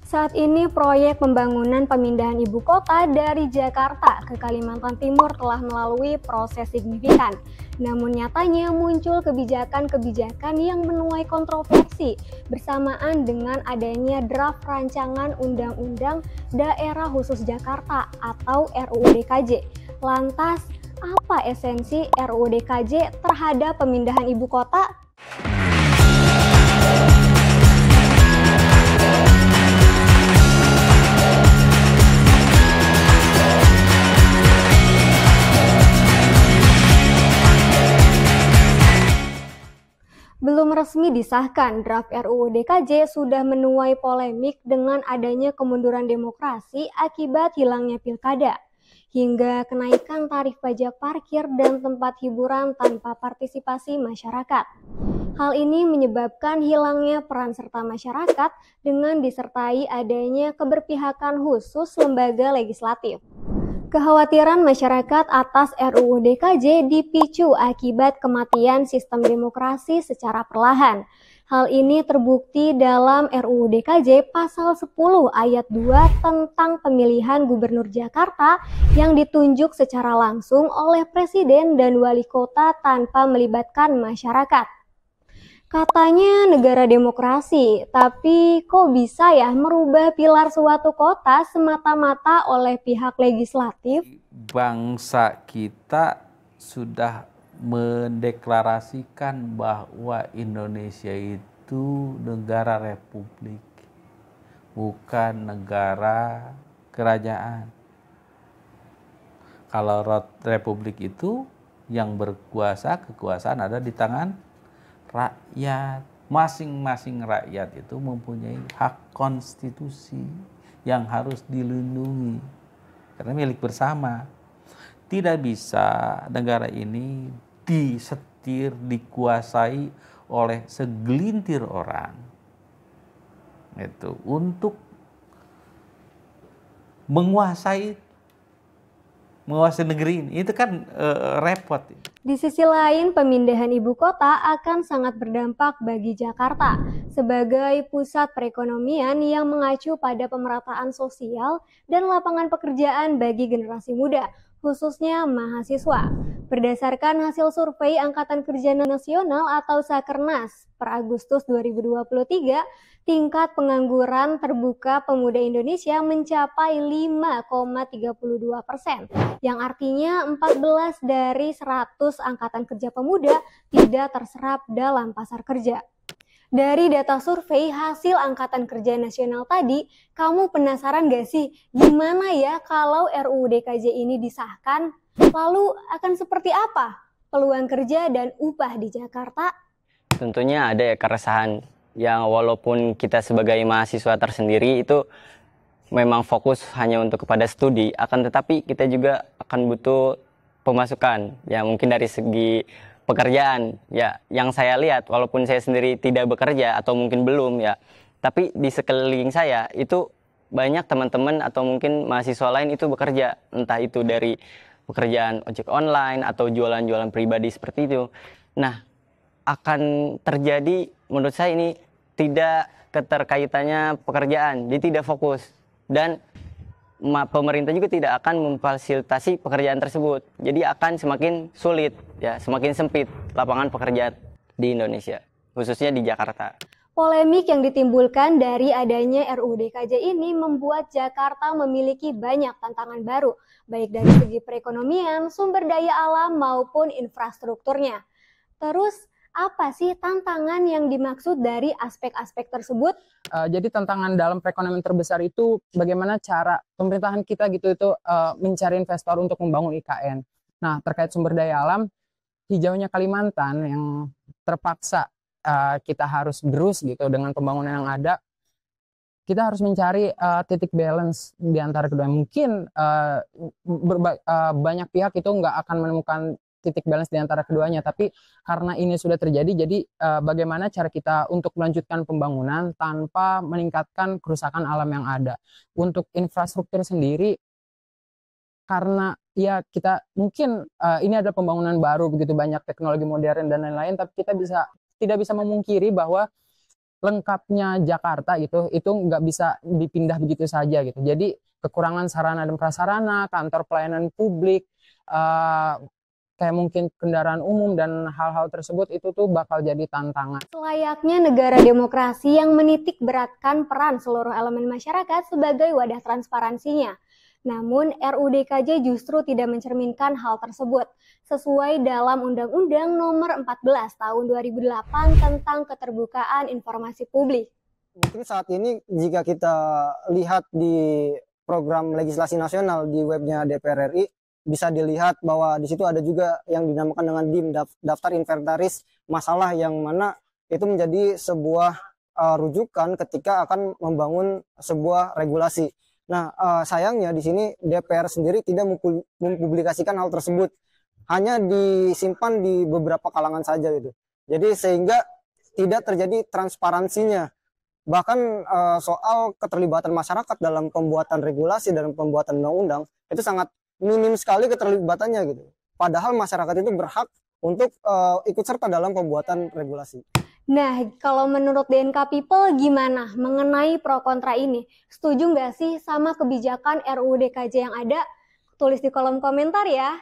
Saat ini proyek pembangunan pemindahan ibu kota dari Jakarta ke Kalimantan Timur telah melalui proses signifikan. Namun nyatanya muncul kebijakan-kebijakan yang menuai kontroversi bersamaan dengan adanya draft rancangan Undang-Undang Daerah Khusus Jakarta atau RUU DKJ. Lantas, apa esensi RUU DKJ terhadap pemindahan ibu kota? Belum resmi disahkan, draft RUU DKJ sudah menuai polemik dengan adanya kemunduran demokrasi akibat hilangnya pilkada, hingga kenaikan tarif pajak parkir dan tempat hiburan tanpa partisipasi masyarakat. Hal ini menyebabkan hilangnya peran serta masyarakat dengan disertai adanya keberpihakan khusus lembaga legislatif. Kekhawatiran masyarakat atas RUU DKJ dipicu akibat kematian sistem demokrasi secara perlahan. Hal ini terbukti dalam RUU DKJ pasal 10 ayat 2 tentang pemilihan gubernur Jakarta yang ditunjuk secara langsung oleh presiden dan wali kota tanpa melibatkan masyarakat. Katanya negara demokrasi, tapi kok bisa ya merubah pilar suatu kota semata-mata oleh pihak legislatif? Bangsa kita sudah mendeklarasikan bahwa Indonesia itu negara republik, bukan negara kerajaan. Kalau republik itu yang berkuasa, kekuasaan ada di tangan rakyat. Masing-masing rakyat itu mempunyai hak konstitusi yang harus dilindungi karena milik bersama. Tidak bisa negara ini disetir, dikuasai oleh segelintir orang itu untuk menguasai negeri ini. Itu kan repot. Di sisi lain, pemindahan ibu kota akan sangat berdampak bagi Jakarta sebagai pusat perekonomian yang mengacu pada pemerataan sosial dan lapangan pekerjaan bagi generasi muda, khususnya mahasiswa. Berdasarkan hasil survei Angkatan Kerja Nasional atau Sakernas per Agustus 2023, tingkat pengangguran terbuka pemuda Indonesia mencapai 5,32%, yang artinya 14 dari 100 angkatan kerja pemuda tidak terserap dalam pasar kerja. Dari data survei hasil Angkatan Kerja Nasional tadi, kamu penasaran gak sih gimana ya kalau RUU DKJ ini disahkan? Lalu akan seperti apa peluang kerja dan upah di Jakarta? Tentunya ada ya keresahan yang walaupun kita sebagai mahasiswa tersendiri itu memang fokus hanya untuk kepada studi, akan tetapi kita juga akan butuh pemasukan ya, mungkin dari segi pekerjaan ya, yang saya lihat walaupun saya sendiri tidak bekerja atau mungkin belum ya, tapi di sekeliling saya itu banyak teman-teman atau mungkin mahasiswa lain itu bekerja, entah itu dari pekerjaan ojek online atau jualan-jualan pribadi seperti itu. Nah, akan terjadi menurut saya ini tidak keterkaitannya pekerjaan, dia tidak fokus, dan pemerintah juga tidak akan memfasilitasi pekerjaan tersebut. Jadi akan semakin sulit ya, semakin sempit lapangan pekerjaan di Indonesia, khususnya di Jakarta. Polemik yang ditimbulkan dari adanya RUU DKJ ini membuat Jakarta memiliki banyak tantangan baru, baik dari segi perekonomian, sumber daya alam maupun infrastrukturnya. Terus apa sih tantangan yang dimaksud dari aspek-aspek tersebut? Jadi tantangan dalam perekonomian terbesar itu bagaimana cara pemerintahan kita gitu itu mencari investor untuk membangun IKN. Nah, terkait sumber daya alam, hijaunya Kalimantan yang terpaksa kita harus gerus gitu dengan pembangunan yang ada. Kita harus mencari titik balance di antara kedua. Mungkin banyak pihak itu nggak akan menemukan titik balance di antara keduanya, tapi karena ini sudah terjadi, jadi bagaimana cara kita untuk melanjutkan pembangunan tanpa meningkatkan kerusakan alam yang ada. Untuk infrastruktur sendiri, karena ya kita mungkin ini adalah pembangunan baru, begitu banyak teknologi modern dan lain-lain, tapi kita tidak bisa memungkiri bahwa lengkapnya Jakarta itu nggak bisa dipindah begitu saja gitu. Jadi kekurangan sarana dan prasarana, kantor pelayanan publik, kayak mungkin kendaraan umum dan hal-hal tersebut itu tuh bakal jadi tantangan. Selayaknya negara demokrasi yang menitik beratkan peran seluruh elemen masyarakat sebagai wadah transparansinya. Namun RUU DKJ justru tidak mencerminkan hal tersebut, sesuai dalam Undang-Undang Nomor 14 Tahun 2008 tentang Keterbukaan Informasi Publik. Mungkin saat ini jika kita lihat di program legislasi nasional di webnya DPR RI, bisa dilihat bahwa di situ ada juga yang dinamakan dengan DIM, daftar inventaris masalah, yang mana itu menjadi sebuah rujukan ketika akan membangun sebuah regulasi. Nah, sayangnya di sini DPR sendiri tidak mempublikasikan hal tersebut, hanya disimpan di beberapa kalangan saja gitu. Jadi sehingga tidak terjadi transparansinya. Bahkan soal keterlibatan masyarakat dalam pembuatan regulasi dan pembuatan undang-undang itu sangat minim sekali keterlibatannya gitu. Padahal masyarakat itu berhak untuk ikut serta dalam pembuatan regulasi. Nah, kalau menurut DNK People gimana mengenai pro kontra ini? Setuju nggak sih sama kebijakan RUU DKJ yang ada? Tulis di kolom komentar ya.